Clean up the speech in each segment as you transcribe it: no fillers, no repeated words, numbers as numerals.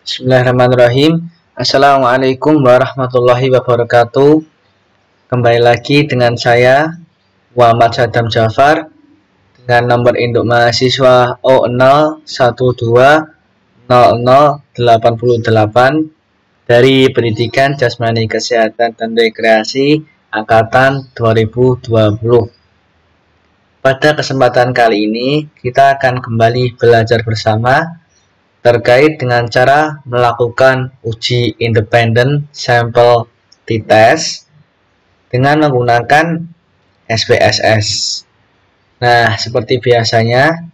Bismillahirrahmanirrahim. Assalamualaikum warahmatullahi wabarakatuh. Kembali lagi dengan saya Muhammad Sadam Jafar dengan nomor induk mahasiswa O0120088 dari Pendidikan Jasmani Kesehatan dan Rekreasi angkatan 2020. Pada kesempatan kali ini kita akan kembali belajar bersama terkait dengan cara melakukan uji independen sampel t-test dengan menggunakan SPSS. Nah, seperti biasanya,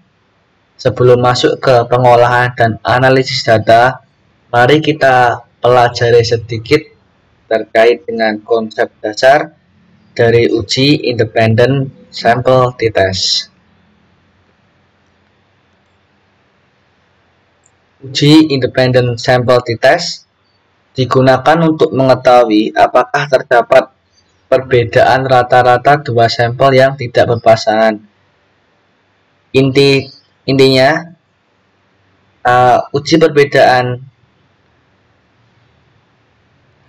sebelum masuk ke pengolahan dan analisis data, mari kita pelajari sedikit terkait dengan konsep dasar dari uji independen sampel t-test. Uji independen sampel t-test digunakan untuk mengetahui apakah terdapat perbedaan rata-rata dua sampel yang tidak berpasangan. Intinya, uji perbedaan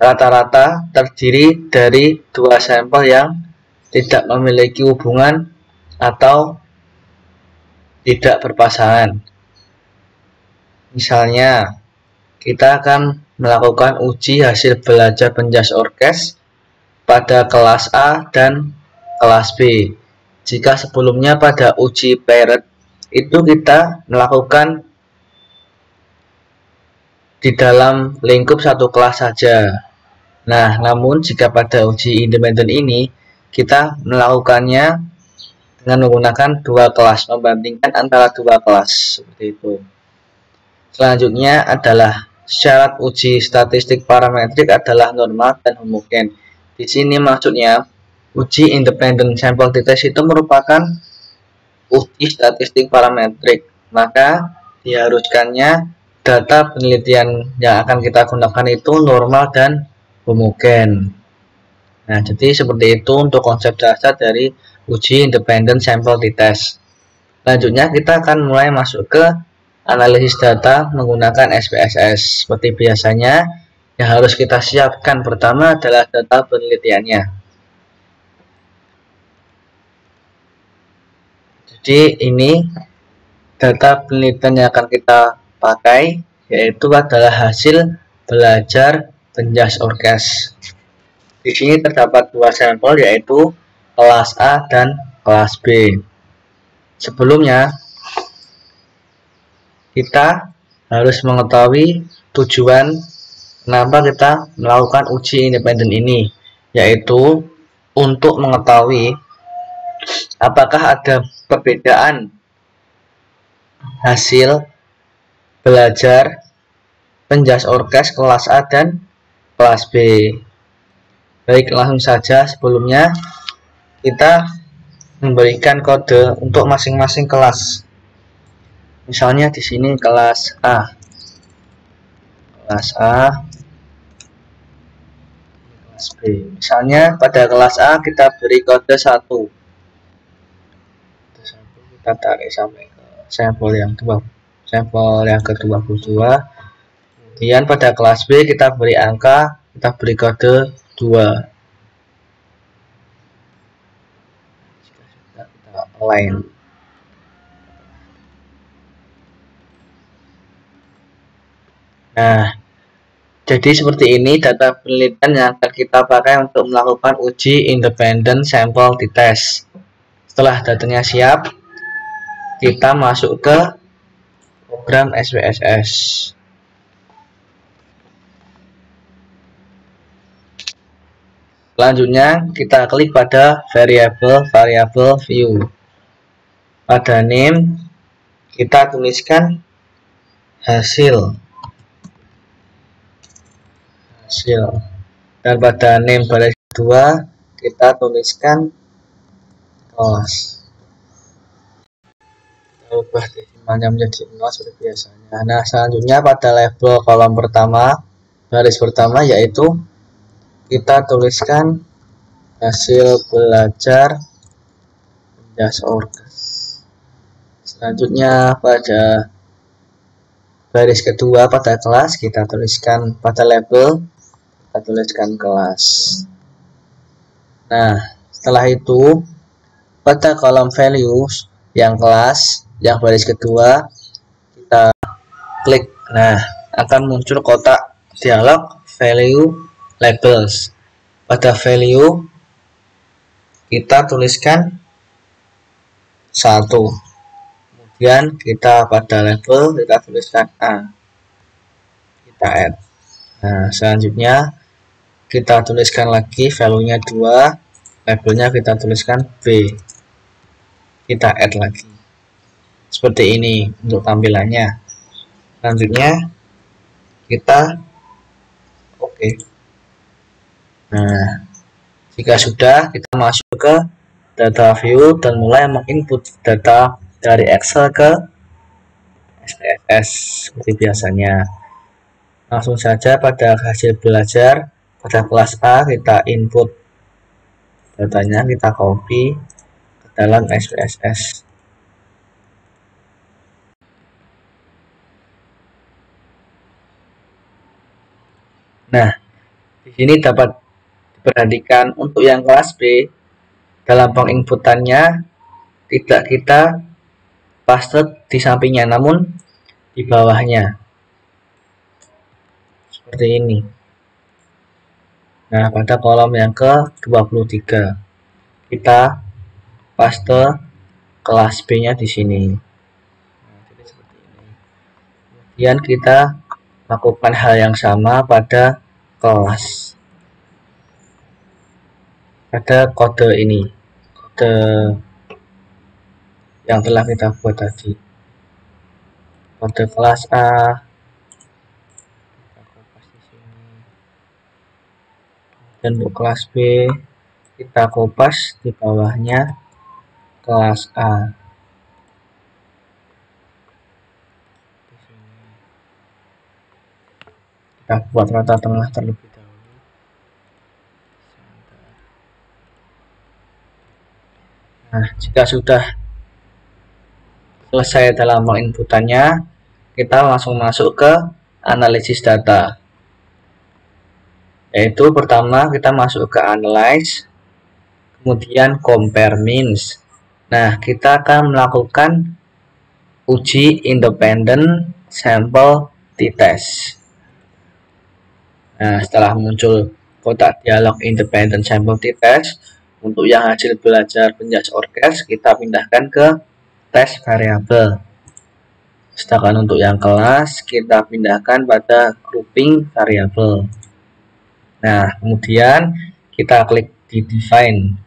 rata-rata terdiri dari dua sampel yang tidak memiliki hubungan atau tidak berpasangan. Misalnya, kita akan melakukan uji hasil belajar penjas orkes pada kelas A dan kelas B. Jika sebelumnya pada uji parrot itu kita melakukan di dalam lingkup satu kelas saja. Nah, namun jika pada uji independen ini kita melakukannya dengan menggunakan dua kelas, membandingkan antara dua kelas seperti itu. Selanjutnya adalah syarat uji statistik parametrik adalah normal dan homogen. Di sini maksudnya uji independen sampel t-test itu merupakan uji statistik parametrik, maka diharuskannya data penelitian yang akan kita gunakan itu normal dan homogen. Nah, jadi seperti itu untuk konsep dasar dari uji independen sampel t-test. Selanjutnya kita akan mulai masuk ke analisis data menggunakan SPSS. Seperti biasanya, yang harus kita siapkan pertama adalah data penelitiannya. Jadi ini data penelitian yang akan kita pakai, yaitu adalah hasil belajar penjas orkes. Di sini terdapat dua sampel, yaitu kelas A dan kelas B. Sebelumnya, kita harus mengetahui tujuan kenapa kita melakukan uji independen ini, yaitu untuk mengetahui apakah ada perbedaan hasil belajar penjas orkes kelas A dan kelas B. Baik, langsung saja sebelumnya kita memberikan kode untuk masing-masing kelas. Misalnya di sini kelas A, kelas B. Misalnya pada kelas A kita beri kode 1. Kita tarik sampai ke sampel yang ke-22. Kemudian pada kelas B kita beri angka, kita beri kode 2. Kita align. Nah, jadi seperti ini data penelitian yang akan kita pakai untuk melakukan uji independen sampel t-test. Setelah datanya siap, kita masuk ke program SPSS. Selanjutnya kita klik pada variabel view. Pada name kita tuliskan hasil. Dan pada name baris 2 kita tuliskan kelas. Kita ubah desimalnya menjadi 0 seperti biasanya. Nah, selanjutnya pada label kolom pertama, baris pertama, yaitu kita tuliskan hasil belajar penjas orkes. Selanjutnya pada baris kedua pada kelas kita tuliskan pada label, kita tuliskan kelas. Nah, setelah itu pada kolom values yang kelas, yang baris kedua kita klik. Nah, akan muncul kotak dialog value labels. Pada value kita tuliskan 1. Kemudian kita pada label kita tuliskan A. Kita add. Nah, selanjutnya kita tuliskan lagi value-nya 2, labelnya kita tuliskan B. Kita add lagi. Seperti ini untuk tampilannya. Selanjutnya kita oke. Nah, jika sudah, kita masuk ke data view dan mulai menginput data dari Excel ke SPSS seperti biasanya. Langsung saja pada hasil belajar pada kelas A kita input datanya, kita copy ke dalam SPSS. Nah, di sini dapat diperhatikan untuk yang kelas B dalam penginputannya tidak kita paste di sampingnya, namun di bawahnya seperti ini. Nah, pada kolom yang ke-23 kita paste kelas B-nya di sini. Nah, jadi seperti ini. Kemudian kita lakukan hal yang sama pada kelas. Pada kode ini, kode yang telah kita buat tadi, kode kelas A, kita kopas di sini. Dan untuk kelas B kita kopas di bawahnya kelas A. Di sini. Kita buat rata tengah terlebih dahulu. Nah, jika sudah selesai dalam penginputannya, kita langsung masuk ke analisis data. Yaitu pertama kita masuk ke analyze, kemudian compare means. Nah, kita akan melakukan uji independent sample t-test. Nah, setelah muncul kotak dialog independent sample t-test, untuk yang hasil belajar penjas orkes kita pindahkan ke tes variabel. Sedangkan untuk yang kelas kita pindahkan pada grouping variabel. Nah, kemudian kita klik di define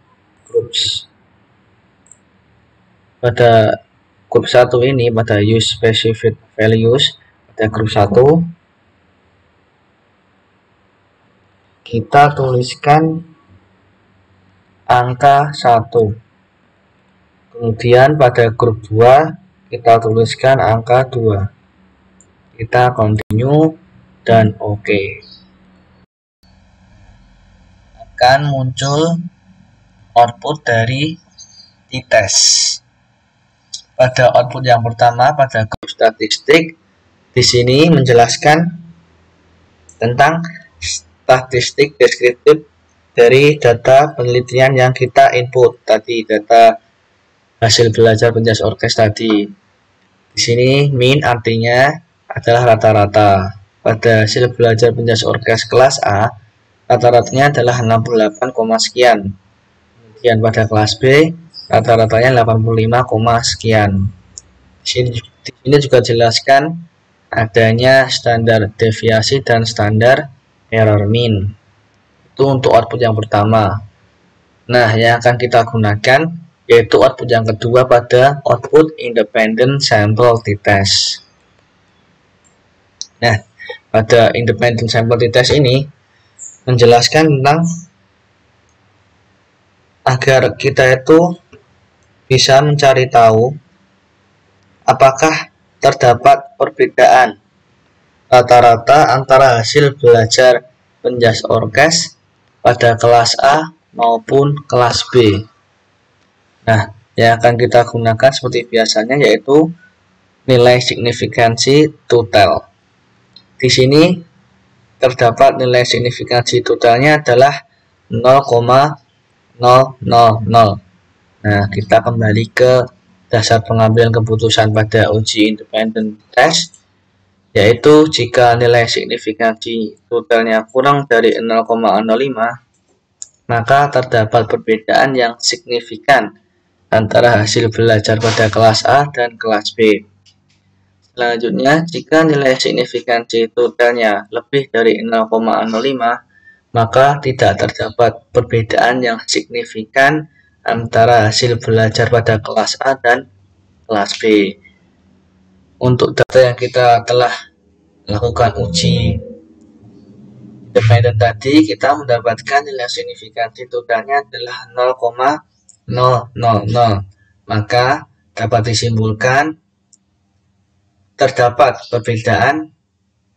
groups. Pada grup 1 ini, pada use specific values, pada grup 1 kita tuliskan angka 1. Kemudian pada grup 2 kita tuliskan angka 2. Kita continue dan oke. Akan muncul output dari t-test. Pada output yang pertama pada grup statistik, di sini menjelaskan tentang statistik deskriptif dari data penelitian yang kita input tadi, data hasil belajar penjas orkes tadi. Di sini min artinya adalah rata-rata. Pada hasil belajar penjas orkes kelas A, rata-ratanya adalah 68, sekian. Kemudian pada kelas B, rata-ratanya 85, sekian. Di sini juga jelaskan adanya standar deviasi dan standar error mean. Itu untuk output yang pertama. Nah, yang akan kita gunakan yaitu output yang kedua pada output independent sample t-test. Nah, pada independent sample t-test ini menjelaskan tentang agar kita itu bisa mencari tahu apakah terdapat perbedaan rata-rata antara hasil belajar penjas orkes pada kelas A maupun kelas B. Nah, yang akan kita gunakan seperti biasanya yaitu nilai signifikansi total. Di sini terdapat nilai signifikansi totalnya adalah 0,000. Nah, kita kembali ke dasar pengambilan keputusan pada uji independent test, yaitu jika nilai signifikansi totalnya kurang dari 0,05, maka terdapat perbedaan yang signifikan antara hasil belajar pada kelas A dan kelas B. Selanjutnya, jika nilai signifikansi totalnya lebih dari 0,05, maka tidak terdapat perbedaan yang signifikan antara hasil belajar pada kelas A dan kelas B. Untuk data yang kita telah lakukan uji independen tadi, kita mendapatkan nilai signifikansi totalnya adalah 0,000. Maka dapat disimpulkan terdapat perbedaan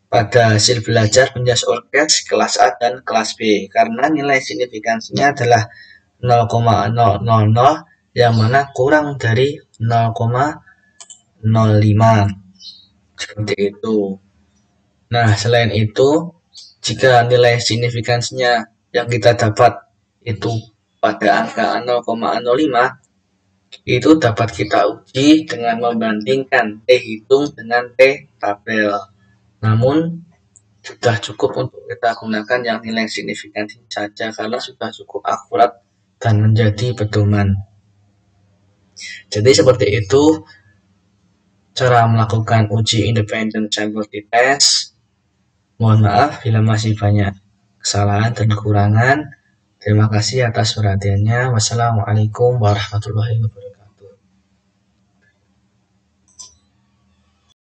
pada hasil belajar penjas orkes kelas A dan kelas B karena nilai signifikansinya adalah 0,000 yang mana kurang dari 0,05 seperti itu. Nah, selain itu, jika nilai signifikansinya yang kita dapat itu pada angka 0,05, itu dapat kita uji dengan membandingkan T hitung dengan T tabel. Namun sudah cukup untuk kita gunakan yang nilai signifikansi saja karena sudah cukup akurat dan menjadi pedoman. Jadi seperti itu cara melakukan uji independent sample test. Mohon maaf bila masih banyak kesalahan dan kekurangan. Terima kasih atas perhatiannya. Wassalamualaikum warahmatullahi wabarakatuh.